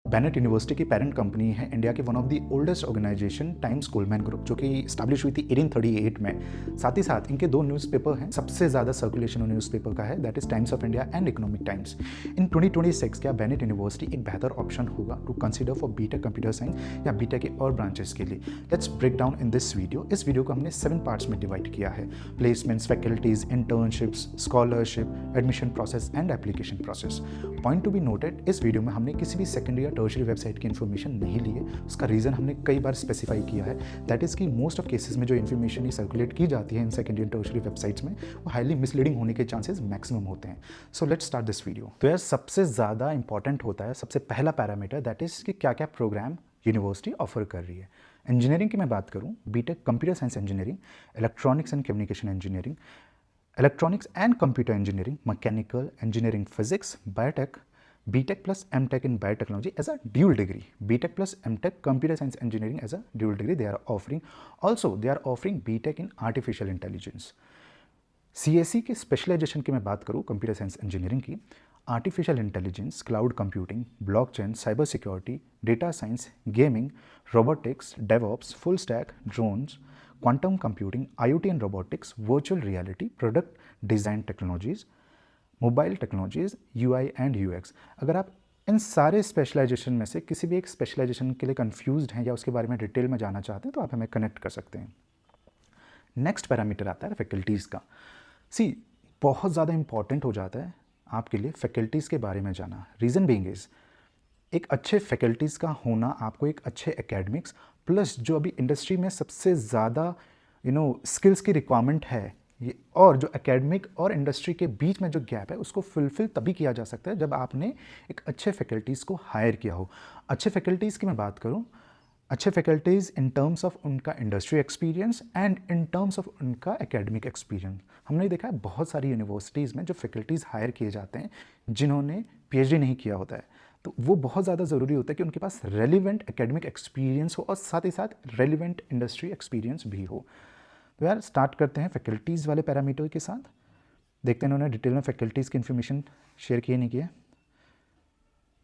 Bennett University की parent company है India के one of the oldest organisation Times Coleman group, जो कि स्टैब्लिश हुई थी 1838 में। साथ ही साथ इनके दो न्यूज़पेपर हैं, सबसे ज़्यादा सर्कुलेशन न्यूज़पेपर का है, that is Times of India and Economic Times. In 2026 क्या बेनेट यूनिवर्सिटी एक बेहतर ऑप्शन होगा to consider for BTech computer science या बीटेक के और ब्रांचेस के लिए? Let's break down in this video. इस वीडियो को हमने 7 पार्ट्स में डिवाइड किया है: placements, faculties, internships, scholarship, admission process and application process. Point to be noted, इस वीडियो में हमने किसी भी सेकेंडरी या टर्शरी वेबसाइट की इन्फॉर्मेशन नहीं ली है। उसका रीज़न हमने कई बार स्पेसिफाई किया है, दैट इज़ कि मोस्ट ऑफ केसेस में जो इन्फॉर्मेशन ही सर्कुलेट की जाती है in secondary and tertiary websites में, वो हाईली मिसलीडिंग होने के चांसेस मैक्सिमम होते हैं। So let's start this video. तो यार सबसे ज़्यादा इंपॉर्टेंट होता है, सबसे पहला पैरामीटर, दैट इज़ कि क्या क्या प्रोग्राम यूनिवर्सिटी ऑफर कर रही है। इंजीनियरिंग की मैं बात करूँ, BTech computer science engineering, electronics and communication engineering, electronics and computer engineering, mechanical engineering, physics, biotech, BTech plus MTech in biotechnology as a dual degree, BTech plus MTech computer science engineering as a dual degree they are offering. Also they are offering BTech in artificial intelligence. CSE के specialisation की मैं बात करूँ computer science engineering की, artificial intelligence, cloud computing, blockchain, cyber security, data science, gaming, robotics, DevOps, full stack, drones, quantum computing, IoT and robotics, virtual reality, product design technologies, mobile technologies, UI and UX। अगर आप इन सारे specialisation में से किसी भी एक specialisation के लिए कंफ्यूज्ड हैं या उसके बारे में डिटेल में जानना चाहते हैं तो आप हमें कनेक्ट कर सकते हैं। नेक्स्ट पैरामीटर आता है फैकल्टीज़ का। सी, बहुत ज़्यादा इंपॉर्टेंट हो जाता है आपके लिए फैकल्टीज़ के बारे में जाना। रीज़न बीइंग इज़, एक अच्छे फैकल्टीज़ का होना आपको एक अच्छे एकेडमिक्स प्लस जो अभी इंडस्ट्री में सबसे ज़्यादा स्किल्स की रिक्वायरमेंट है, ये और जो एकेडमिक और इंडस्ट्री के बीच में जो गैप है उसको फुलफिल तभी किया जा सकता है जब आपने एक अच्छे फैकल्टीज़ को हायर किया हो। अच्छे फैकल्टीज़ की मैं बात करूँ, अच्छे फैकल्टीज़ इन टर्म्स ऑफ उनका industry experience and in terms of उनका एकेडमिक एक्सपीरियंस। हमने देखा है बहुत सारी यूनिवर्सिटीज़ में जो फैकल्टीज़ हायर किए जाते हैं जिन्होंने PhD नहीं किया होता है, तो वो बहुत ज़्यादा ज़रूरी होता है कि उनके पास रेलिवेंट एकेडमिक एक्सपीरियंस हो और साथ ही साथ रेलिवेंट इंडस्ट्री एक्सपीरियंस भी हो। तो यार स्टार्ट करते हैं फैकल्टीज़ वाले पैरामीटर के साथ। देखते हैं इन्होंने डिटेल में फैकल्टीज़ की इन्फॉर्मेशन शेयर किए नहीं किए।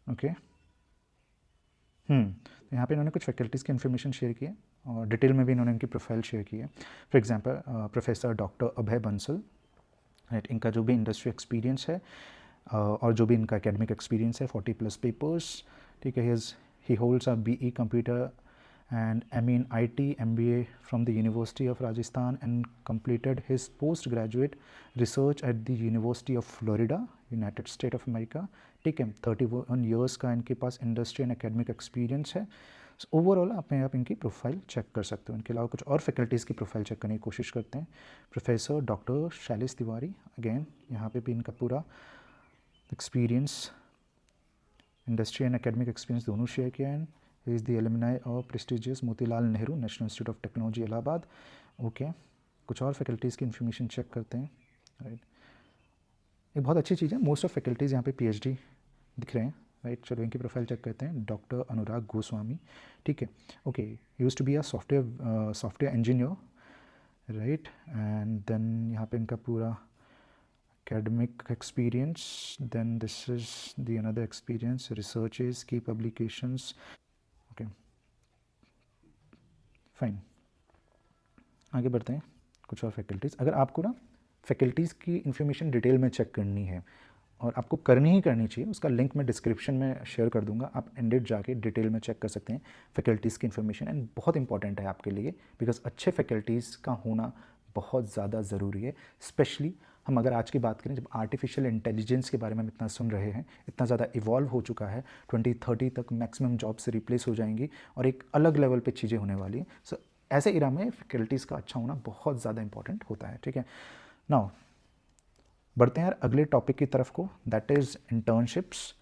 ओके, तो यहाँ पे इन्होंने कुछ फैकल्टीज़ की इन्फॉर्मेशन शेयर की है और डिटेल में भी इन्होंने इनकी प्रोफाइल शेयर की है। For example professor doctor Abhay Bansal, right, इनका जो भी इंडस्ट्री एक्सपीरियंस है और जो भी इनका एकेडमिक एक्सपीरियंस है 40+ पेपर्स, ठीक है। ही holds a BE computer and ME in IT, MBA from the University of Rajasthan and completed his postgraduate research at the University of Florida, United States of America, ठीक है। 31 years का इनके पास industry and academic experience है। Overall आप इनकी profile check कर सकते हो। इनके अलावा कुछ और फैकल्टीज़ की प्रोफाइल चेक करने की कोशिश करते हैं। Professor doctor Shailesh Tiwari, again यहाँ पे भी इनका पूरा experience, industry and academic experience दोनों शेयर किया है। He is the alumni of prestigious Motilal Nehru national institute of technology Allahabad. Okay, कुछ और फैकल्टीज़ की इन्फॉर्मेशन चेक करते हैं, राइट। एक बहुत अच्छी चीज़ है, मोस्ट ऑफ फैकल्टीज़ यहाँ पे PhD दिख रहे हैं, राइट। चलो इनकी प्रोफाइल चेक करते हैं। डॉक्टर अनुराग गोस्वामी, ठीक है, okay, used to be a software engineer, right. And then यहाँ पे इनका पूरा academic experience, then this is the another experience, researches, key publications, okay, fine. आगे बढ़ते हैं। कुछ और फैकल्टीज़, अगर आपको ना फैकल्टीज़ की इन्फॉर्मेशन डिटेल में चेक करनी है और आपको करनी ही करनी चाहिए, उसका लिंक मैं डिस्क्रिप्शन में शेयर कर दूंगा, आप एंडेड जाके डिटेल में चेक कर सकते हैं फैकल्टीज़ की इन्फॉर्मेशन। एंड बहुत इंपॉर्टेंट है आपके लिए बिकॉज अच्छे फैकल्टीज़ का होना बहुत ज़्यादा ज़रूरी है। स्पेशली हम अगर आज की बात करें, जब आर्टिफिशियल इंटेलिजेंस के बारे में हम इतना सुन रहे हैं, इतना ज़्यादा इवॉल्व हो चुका है, 2030 तक मैक्सिमम जॉब से रिप्लेस हो जाएंगी और एक अलग लेवल पे चीज़ें होने वाली हैं। सो ऐसे इरा में फैकल्टीज़ का अच्छा होना बहुत ज़्यादा इंपॉर्टेंट होता है, ठीक है। नाउ बढ़ते हैं यार अगले टॉपिक की तरफ को, दैट इज़ इंटर्नशिप्स।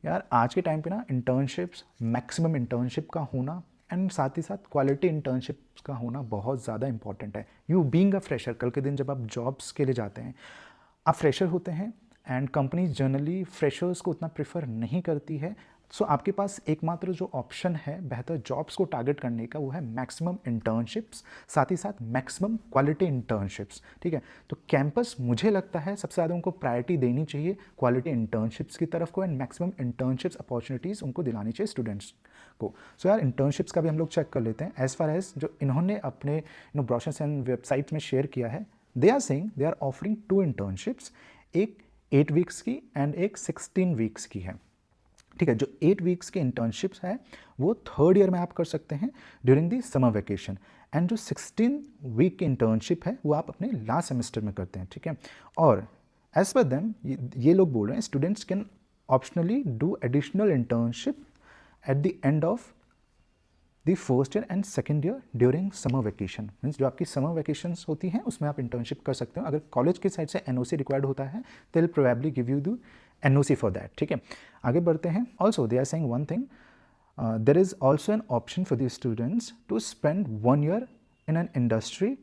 यार आज के टाइम पे ना इंटर्नशिप्स, मैक्सिमम इंटर्नशिप का होना एंड साथ ही साथ क्वालिटी इंटर्नशिप्स का होना बहुत ज़्यादा इंपॉर्टेंट है। यू बीइंग अ फ्रेशर, कल के दिन जब आप जॉब्स के लिए जाते हैं, आप फ्रेशर होते हैं एंड कंपनीज जनरली फ्रेशर्स को उतना प्रेफर नहीं करती है। सो आपके पास एकमात्र जो ऑप्शन है बेहतर जॉब्स को टारगेट करने का वो है मैक्सिमम इंटर्नशिप्स, साथ ही साथ मैक्सिमम क्वालिटी इंटर्नशिप्स, ठीक है। तो कैंपस मुझे लगता है सबसे ज़्यादा उनको प्रायोरिटी देनी चाहिए क्वालिटी इंटर्नशिप्स की तरफ को, एंड मैक्सिमम इंटर्नशिप्स अपॉर्चुनिटीज़ उनको दिलानी चाहिए स्टूडेंट्स को। सो यार इंटर्नशिप्स का भी हम लोग चेक कर लेते हैं। एज फार एज जो इन्होंने अपने ब्रोशर्स एंड वेबसाइट्स में शेयर किया है, they are saying they are offering 2 internships, एक 8 वीक्स की एंड एक 16 वीक्स की है, ठीक है। जो 8 वीक्स की इंटर्नशिप्स है वो 3rd ईयर में आप कर सकते हैं during the summer vacation, and जो 16 वीक की इंटर्नशिप है वो आप अपने लास्ट सेमेस्टर में करते हैं, ठीक है। और एज पर देम ये लोग बोल रहे हैं students can optionally do additional internship at the end of the first year and second year during summer vacation. Means जो आपकी समर वेकेशंस होती हैं उसमें आप इंटर्नशिप कर सकते हो। अगर कॉलेज की साइड से एनओसी रिक्वायर्ड होता है they will probably give you the NOC for that, ठीक है। आगे बढ़ते हैं। Also they are saying one thing, there is also an option for the students to spend 1 year in an industry,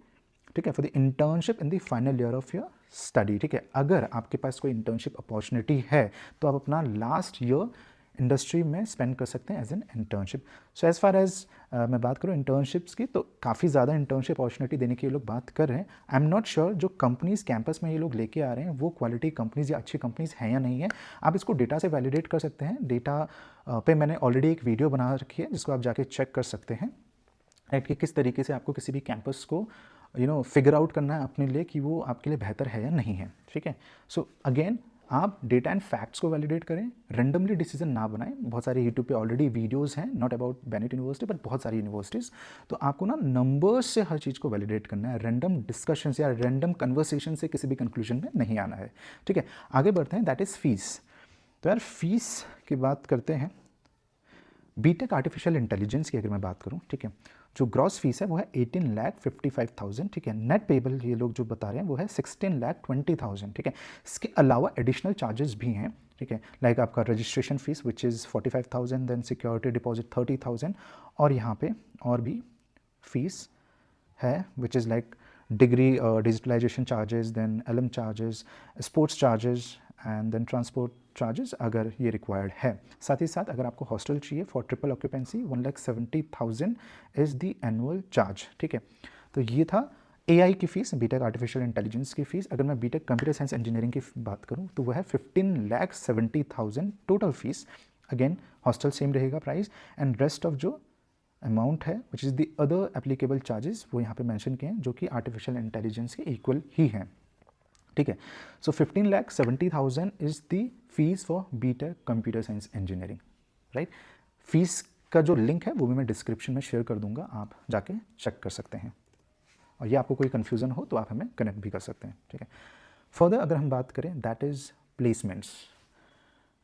ठीक है, for the internship in the final year of your study, ठीक है। अगर आपके पास कोई इंटर्नशिप अपॉर्चुनिटी है तो आप अपना लास्ट ईयर इंडस्ट्री में स्पेंड कर सकते हैं as an internship. So as far as मैं बात करूँ इंटर्नशिप्स की, तो काफ़ी ज़्यादा इंटर्नशिप अपॉर्चुनिटी देने की ये लोग बात कर रहे हैं। आई एम नॉट श्योर जो कंपनीज़ कैंपस में ये लोग लेके आ रहे हैं वो क्वालिटी कंपनीज़ या अच्छी कंपनीज़ हैं या नहीं है। आप इसको डेटा से वैलिडेट कर सकते हैं। डेटा पे मैंने ऑलरेडी एक वीडियो बना रखी है जिसको आप जाके चेक कर सकते हैं, राइट, कि किस तरीके से आपको किसी भी कैंपस को फिगर आउट करना है अपने लिए कि वो आपके लिए बेहतर है या नहीं है, ठीक है। सो अगेन आप डेटा एंड फैक्ट्स को वैलिडेट करें, रेंडमली डिसीजन ना बनाएं। बहुत सारे यूट्यूब पे ऑलरेडी वीडियोस हैं, not about Bennett university but बहुत सारी यूनिवर्सिटीज़। तो आपको ना नंबर्स से हर चीज़ को वैलिडेट करना है, रैंडम डिस्कशन या रैंडम कन्वर्सेशन से किसी भी कंक्लूजन में नहीं आना है, ठीक है। आगे बढ़ते हैं, दैट इज़ फीस। तो यार फीस की बात करते हैं। बीटेक आर्टिफिशियल इंटेलिजेंस की अगर मैं बात करूँ, ठीक है, जो ग्रॉस फीस है वो है 18,55,000, ठीक है। नेट पेबल ये लोग जो बता रहे हैं वो है 16,20,000, ठीक है। इसके अलावा एडिशनल चार्जेस भी हैं, ठीक है, लाइक आपका registration fees which is 45,000, then security deposit 30,000, और यहाँ पे और भी फीस है which is like degree digitalization charges, then LM charges, sports charges and then transport charges अगर ये रिक्वायर्ड है। साथ ही साथ अगर आपको हॉस्टल चाहिए for triple occupancy 1,70,000 is the annual charge, ठीक है। तो ये था एआई की फ़ीस, बीटेक आर्टिफिशियल इंटेलिजेंस की फ़ीस। अगर मैं बीटेक कंप्यूटर साइंस इंजीनियरिंग की बात करूँ तो वह है 15,70,000 total fees. Again hostel same रहेगा प्राइस, एंड रेस्ट ऑफ जो अमाउंट है which is the other applicable charges वो यहाँ पे मेंशन किए हैं जो कि आर्टिफिशियल इंटेलिजेंस के इक्वल ही हैं, ठीक है। So 15,70,000 is the fees for BTech computer science engineering, right. Fees का जो लिंक है वो भी मैं डिस्क्रिप्शन में शेयर कर दूंगा, आप जाके चेक कर सकते हैं, और ये आपको कोई कन्फ्यूज़न हो तो आप हमें कनेक्ट भी कर सकते हैं, ठीक है। फर्दर अगर हम बात करें दैट इज़ प्लेसमेंट्स,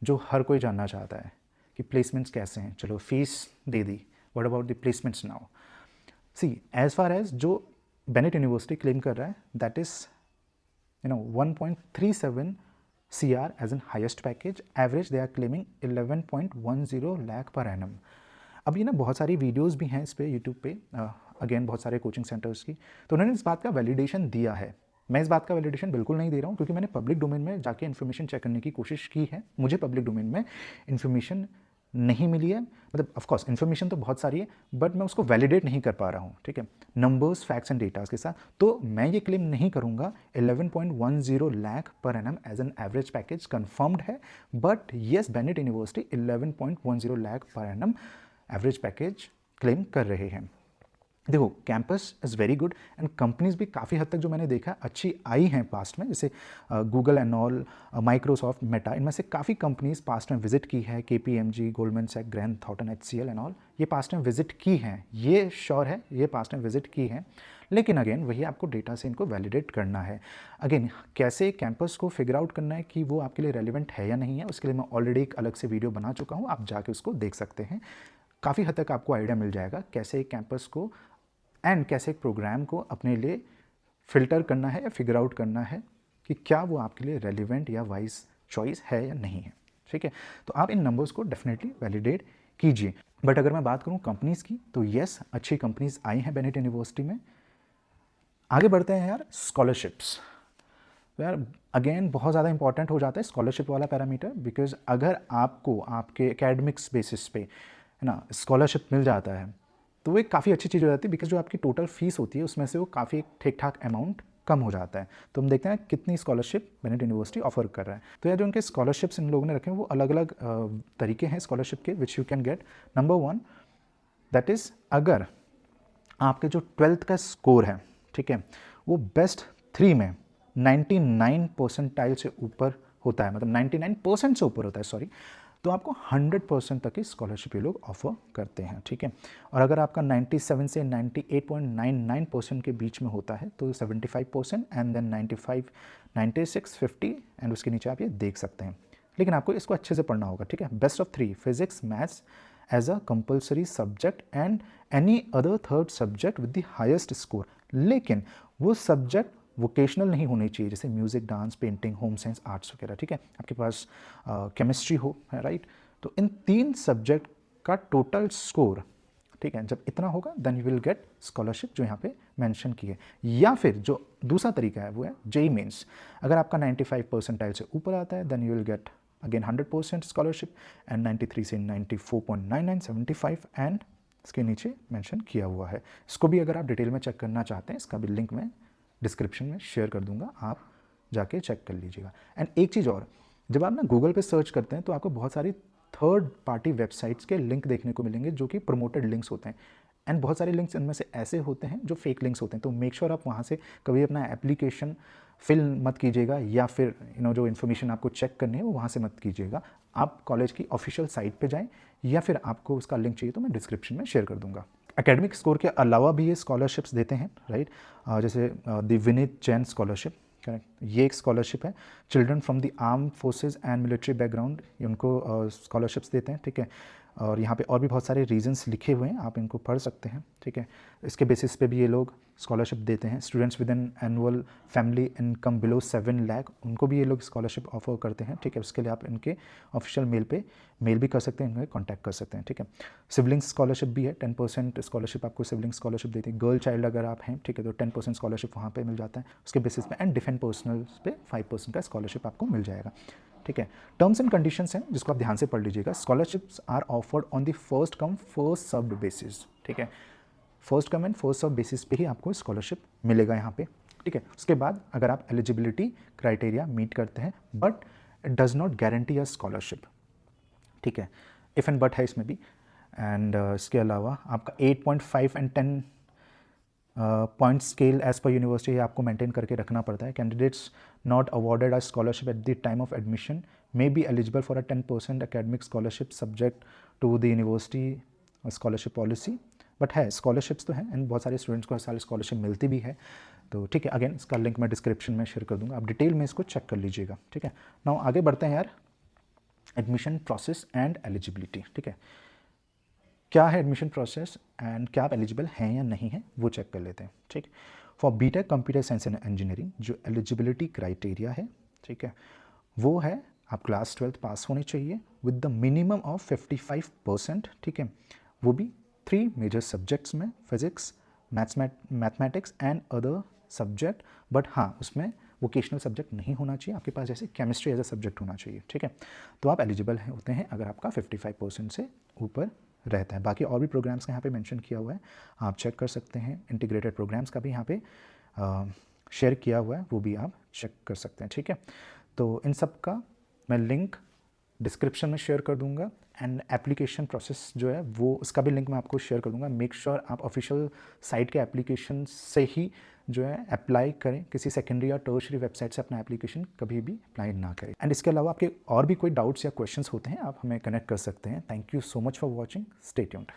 जो हर कोई जानना चाहता है कि प्लेसमेंट्स कैसे हैं। चलो फीस दे दी, what about the placements now. See as far as जो बेनेट यूनिवर्सिटी क्लेम कर रहा है that is 1.37 CR as in highest package, average they are claiming 11.10 lakh per annum। अब ये ना बहुत सारी वीडियोस भी हैं इस पे यूट्यूब पे, अगेन बहुत सारे कोचिंग सेंटर्स की, तो उन्होंने इस बात का वैलिडेशन दिया है। मैं इस बात का वैलिडेशन बिल्कुल नहीं दे रहा हूँ क्योंकि मैंने पब्लिक डोमेन में जाके इन्फॉर्मेशन चेक करने की कोशिश की है, मुझे पब्लिक डोमेन में इन्फॉर्मेशन नहीं मिली है। मतलब ऑफकोर्स इन्फॉर्मेशन तो बहुत सारी है बट मैं उसको वैलिडेट नहीं कर पा रहा हूँ, ठीक है, नंबर्स फैक्ट्स एंड डेटास के साथ। तो मैं ये क्लेम नहीं करूँगा 11.10 lakh per annum as an average package confirmed है, but yes Bennett University 11.10 lakh per annum average package claim कर रहे हैं। देखो campus is very good and companies भी काफ़ी हद तक जो मैंने देखा अच्छी आई हैं पास्ट में, जैसे Google and all, Microsoft, Meta, इनमें से काफ़ी कंपनीज़ पास्ट में विजिट की है, KPMG, गोल्डमैन सैक्स, Grant Thornton, HCL and all, ये पास्ट में विजिट की हैं, ये श्योर है ये पास्ट में विजिट की हैं। लेकिन अगेन वही आपको डेटा से इनको वैलिडेट करना है। अगेन कैसे कैंपस को फिगर आउट करना है कि वो आपके लिए रेलिवेंट है या नहीं है, उसके लिए मैं ऑलरेडी एक अलग से वीडियो बना चुका हूँ, आप जाके उसको देख सकते हैं। काफ़ी हद तक आपको आइडिया मिल जाएगा कैसे एक कैंपस को एंड कैसे एक प्रोग्राम को अपने लिए फ़िल्टर करना है या फिगर आउट करना है कि क्या वो आपके लिए रेलिवेंट या वाइज चॉइस है या नहीं है, ठीक है। तो आप इन नंबर्स को डेफिनेटली वैलिडेट कीजिए। बट अगर मैं बात करूँ कंपनीज़ की तो येस अच्छी कंपनीज़ आई हैं बेनेट यूनिवर्सिटी में। आगे बढ़ते हैं यार, स्कॉलरशिप्स। तो यार अगेन बहुत ज़्यादा इंपॉर्टेंट हो जाता है स्कॉलरशिप वाला पैरामीटर, बिकॉज अगर आपको आपके एकेडमिक्स बेसिस पे है ना स्कॉलरशिप मिल जाता है तो वो एक काफ़ी अच्छी चीज़ हो जाती है, बिकॉज जो आपकी टोटल फीस होती है उसमें से वो काफ़ी ठीक ठाक अमाउंट कम हो जाता है। तो हम देखते हैं कितनी स्कॉलरशिप बेनेट यूनिवर्सिटी ऑफर कर रहा है। तो यार जो उनके स्कॉलरशिप्स इन लोगों ने रखे हैं वो अलग अलग तरीके हैं स्कॉलरशिप के which you can get. Number 1 that is अगर आपके जो 12th का स्कोर है, ठीक है, वो बेस्ट 3 में 99 परसेंटाइल से ऊपर होता है, मतलब 99% से ऊपर होता है, सॉरी, तो आपको 100% तक की स्कॉलरशिप ये लोग ऑफर करते हैं, ठीक है। और अगर आपका 97 से 98.99% के बीच में होता है तो 75% एंड देन 95, 96, 50 एंड उसके नीचे आप ये देख सकते हैं। लेकिन आपको इसको अच्छे से पढ़ना होगा, ठीक है। Best of 3 physics maths as a compulsory subject and any other third subject with the highest score. लेकिन वो सब्जेक्ट वोकेशनल नहीं होने चाहिए, जैसे music, dance, painting, home science, arts वगैरह, ठीक है। आपके पास केमिस्ट्री हो, राइट। तो इन 3 सब्जेक्ट का टोटल स्कोर, ठीक है, जब इतना होगा then you will get scholarship जो यहाँ पे मेंशन की है। या फिर जो दूसरा तरीका है वो है जेई मेंस। अगर आपका 95 परसेंटाइल से ऊपर आता है then you will get again 100% scholarship and 93 से 94.99, 75 एंड इसके नीचे मेंशन किया हुआ है। इसको भी अगर आप डिटेल में चेक करना चाहते हैं, इसका भी लिंक मैं डिस्क्रिप्शन में शेयर कर दूंगा, आप जाके चेक कर लीजिएगा। एंड एक चीज़ और, जब आप ना गूगल पे सर्च करते हैं तो आपको बहुत सारी थर्ड पार्टी वेबसाइट्स के लिंक देखने को मिलेंगे जो कि प्रमोटेड लिंक्स होते हैं। एंड बहुत सारे लिंक्स इनमें से ऐसे होते हैं जो फेक लिंक्स होते हैं। तो मेक श्योर आप वहाँ से कभी अपना एप्लीकेशन फिल मत कीजिएगा, या फिर जो इन्फॉर्मेशन आपको चेक करनी है वो वहाँ से मत कीजिएगा। आप कॉलेज की ऑफिशियल साइट पे जाएं, या फिर आपको उसका लिंक चाहिए तो मैं डिस्क्रिप्शन में शेयर कर दूंगा। एकेडमिक स्कोर के अलावा भी ये स्कॉलरशिप्स देते हैं, राइट। जैसे the Vineet Jain scholarship, correct, ये एक स्कॉलरशिप है। Children from the arm forces and military background, ये उनको स्कॉलरशिप्स देते हैं, ठीक है। और यहाँ पे और भी बहुत सारे रीजंस लिखे हुए हैं, आप इनको पढ़ सकते हैं, ठीक है। इसके बेसिस पे भी ये लोग स्कॉलरशिप देते हैं। Students with an annual family income below 7 lakh, उनको भी ये लोग स्कॉलरशिप ऑफर करते हैं, ठीक है। उसके लिए आप इनके ऑफिशियल मेल पे मेल भी कर सकते हैं, इन्हें कॉन्टैक्ट कर सकते हैं, ठीक है। सिबलिंग्स स्कॉलरशिप भी है, 10% स्कॉलरशिप आपको सिबलिंग स्कॉलरशिप देती है। गर्ल चाइल्ड अगर आप हैं, ठीक है, तो 10% स्कॉलरशिप वहाँ पे मिल जाता है उसके बेसिस पे। एंड डिफेंस पर्सनल्स पे 5% का स्कॉलरशिप आपको मिल जाएगा, ठीक है। टर्म्स एंड कंडीशंस हैं जिसको आप ध्यान से पढ़ लीजिएगा। Scholarships are offered on the first come first served basis, ठीक है। First come and first serve basis पे ही आपको स्कॉलरशिप मिलेगा यहाँ पे, ठीक है। उसके बाद अगर आप एलिजिबिलिटी क्राइटेरिया मीट करते हैं, but it does not guarantee a scholarship, ठीक है। इफ़ एंड बट है इसमें भी। एंड इसके अलावा आपका 8.5 and 10 point scale as per university आपको मेंटेन करके रखना पड़ता है। Candidates not awarded a scholarship at the time of admission may be eligible for a 10% academic scholarship subject to the university scholarship policy. But है, scholarships तो हैं and बहुत सारे स्टूडेंट्स को हर साल स्कॉलरशिप मिलती भी है, तो ठीक है। अगेन इसका लिंक मैं डिस्क्रिप्शन में शेयर कर दूंगा, आप डिटेल में इसको चेक कर लीजिएगा, ठीक है। नाउ आगे बढ़ते हैं यार, एडमिशन प्रोसेस एंड एलिजिबिलिटी, ठीक है। क्या है एडमिशन प्रोसेस एंड क्या आप एलिजिबल हैं या नहीं हैं वो चेक कर लेते हैं, ठीक। For BTech computer science and engineering जो एलिजिबिलिटी क्राइटेरिया है, ठीक है, वो है आप क्लास 12th पास होने चाहिए विद द मिनिमम ऑफ 55%, ठीक है। वो भी 3 मेजर सब्जेक्ट्स में, physics, mathematics and other subject. But हाँ, उसमें वोकेशनल सब्जेक्ट नहीं होना चाहिए आपके पास, जैसे केमिस्ट्री एज अ सब्जेक्ट होना चाहिए, ठीक है। तो आप एलिजिबल होते हैं अगर आपका 55% से ऊपर रहता है। बाकी और भी प्रोग्राम्स का यहाँ पे मेंशन किया हुआ है, आप चेक कर सकते हैं। इंटीग्रेटेड प्रोग्राम्स का भी यहाँ पे शेयर किया हुआ है, वो भी आप चेक कर सकते हैं, ठीक है। तो इन सब का मैं लिंक डिस्क्रिप्शन में शेयर कर दूंगा एंड एप्लीकेशन प्रोसेस जो है वो उसका भी लिंक मैं आपको शेयर कर दूंगा। मेक श्योर आप ऑफिशियल साइट के एप्लीकेशन से ही जो है अप्लाई करें, किसी सेकेंडरी या टर्शरी वेबसाइट से अपना एप्लीकेशन कभी भी अप्लाई ना करें। एंड इसके अलावा आपके और भी कोई डाउट्स या क्वेश्चंस होते हैं आप हमें कनेक्ट कर सकते हैं। Thank you so much for watching, stay tuned.